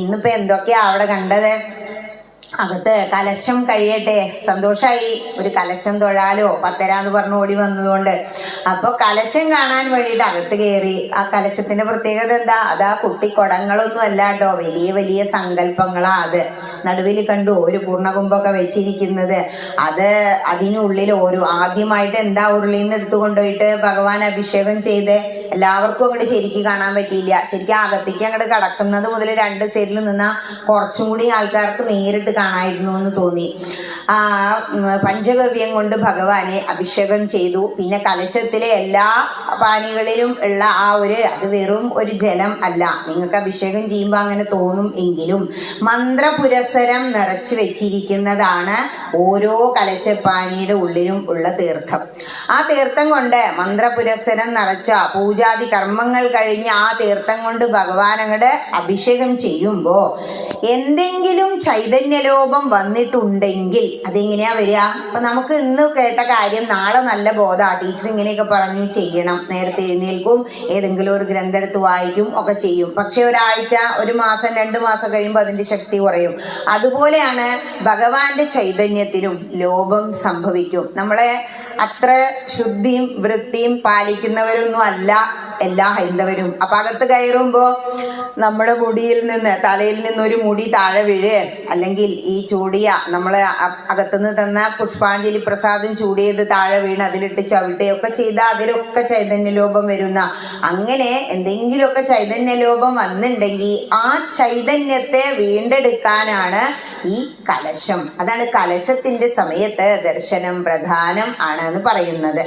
ഇന്നിപ്പോ എന്തൊക്കെയാ അവിടെ കണ്ടത്? അകത്ത് കലശം കഴിയട്ടെ, സന്തോഷായി. ഒരു കലശം തൊഴാലോ, പത്തരാന്ന് പറഞ്ഞ് ഓടി വന്നതുകൊണ്ട്. അപ്പൊ കലശം കാണാൻ വേണ്ടിയിട്ട് അകത്ത് കയറി. ആ കലശത്തിന്റെ പ്രത്യേകത എന്താ? അതാ കുട്ടി കുടങ്ങളൊന്നും അല്ല കേട്ടോ, വലിയ വലിയ സങ്കല്പങ്ങളാ. അത് നടുവിൽ കണ്ടു ഒരു പൂർണ്ണകുംഭമൊക്കെ വെച്ചിരിക്കുന്നത്. അതിനുള്ളിൽ ആദ്യമായിട്ട് എന്താ ഉരുളിന്ന് എടുത്തു കൊണ്ടുപോയിട്ട് ഭഗവാൻ അഭിഷേകം ചെയ്ത് എല്ലാവർക്കും അങ്ങോട്ട് ശരിക്കും കാണാൻ പറ്റിയില്ല. ശരിക്കും അകത്തേക്ക് അങ്ങോട്ട് കടക്കുന്നത് മുതൽ രണ്ട് സൈഡിൽ നിന്നാ കുറച്ചും കൂടി ആൾക്കാർക്ക് നേരിട്ട് കാണായിരുന്നു എന്ന് തോന്നി. പഞ്ചഗവ്യം കൊണ്ട് ഭഗവാനെ അഭിഷേകം ചെയ്തു. പിന്നെ കലശത്തിലെ എല്ലാ പാനികളിലും ഉള്ള അത് വെറും ഒരു ജലം അല്ല. നിങ്ങൾക്ക് അഭിഷേകം ചെയ്യുമ്പോൾ അങ്ങനെ തോന്നും എങ്കിലും മന്ത്രപുരസരം നിറച്ചു വെച്ചിരിക്കുന്നതാണ് ഓരോ കലശപ്പാനിയുടെ ഉള്ളിലും ഉള്ള തീർത്ഥം. ആ തീർത്ഥം കൊണ്ട് മന്ത്രപുരസരം നിറച്ച പൂജാതി കർമ്മങ്ങൾ കഴിഞ്ഞ് ആ തീർത്ഥം കൊണ്ട് ഭഗവാൻ അങ്ങോട്ട് അഭിഷേകം ചെയ്യുമ്പോൾ എന്തെങ്കിലും ചൈതന്യലോപം വന്നിട്ടുണ്ടെങ്കിൽ അതെങ്ങനെയാ വരിക? അപ്പൊ നമുക്ക് ഇന്ന് കേട്ട കാര്യം നാളെ നല്ല ബോധാ. ടീച്ചർ ഇങ്ങനെയൊക്കെ പറഞ്ഞു ചെയ്യണം, നേരത്തെ എഴുന്നേൽക്കും, ഏതെങ്കിലും ഒരു ഗ്രന്ഥം എടുത്ത് വായിക്കും, ഒക്കെ ചെയ്യും. പക്ഷെ ഒരാഴ്ച, ഒരു മാസം, 2 മാസം കഴിയുമ്പോൾ അതിന്റെ ശക്തി കുറയും. അതുപോലെയാണ് ഭഗവാന്റെ ചൈതന്യത്തിലും ലോപം സംഭവിക്കും. നമ്മളെ അത്ര ശുദ്ധിയും വൃത്തിയും പാലിക്കുന്നവരൊന്നും അല്ല എല്ലാ ഹൈന്ദവരും. അപ്പൊ അകത്ത് കയറുമ്പോ നമ്മുടെ തലയിൽ നിന്ന് ഒരു മുടി താഴെ വീഴ്, അല്ലെങ്കിൽ ഈ ചൂടിയ നമ്മളെ അകത്തുനിന്ന് തന്ന പുഷ്പാഞ്ജലി പ്രസാദം ചൂടിയത് താഴെ വീണ് അതിലിട്ട് ചവിട്ടുകയൊക്കെ ചെയ്താൽ അതിലൊക്കെ ചൈതന്യലോപം വരുന്ന, അങ്ങനെ എന്തെങ്കിലുമൊക്കെ ചൈതന്യലോപം വന്നിട്ടുണ്ടെങ്കിൽ ആ ചൈതന്യത്തെ വീണ്ടെടുക്കാനാണ് ഈ കലശം. അതാണ് കലശത്തിന്റെ സമയത്ത് ദർശനം പ്രധാനം ആണ് എന്ന് പറയുന്നത്.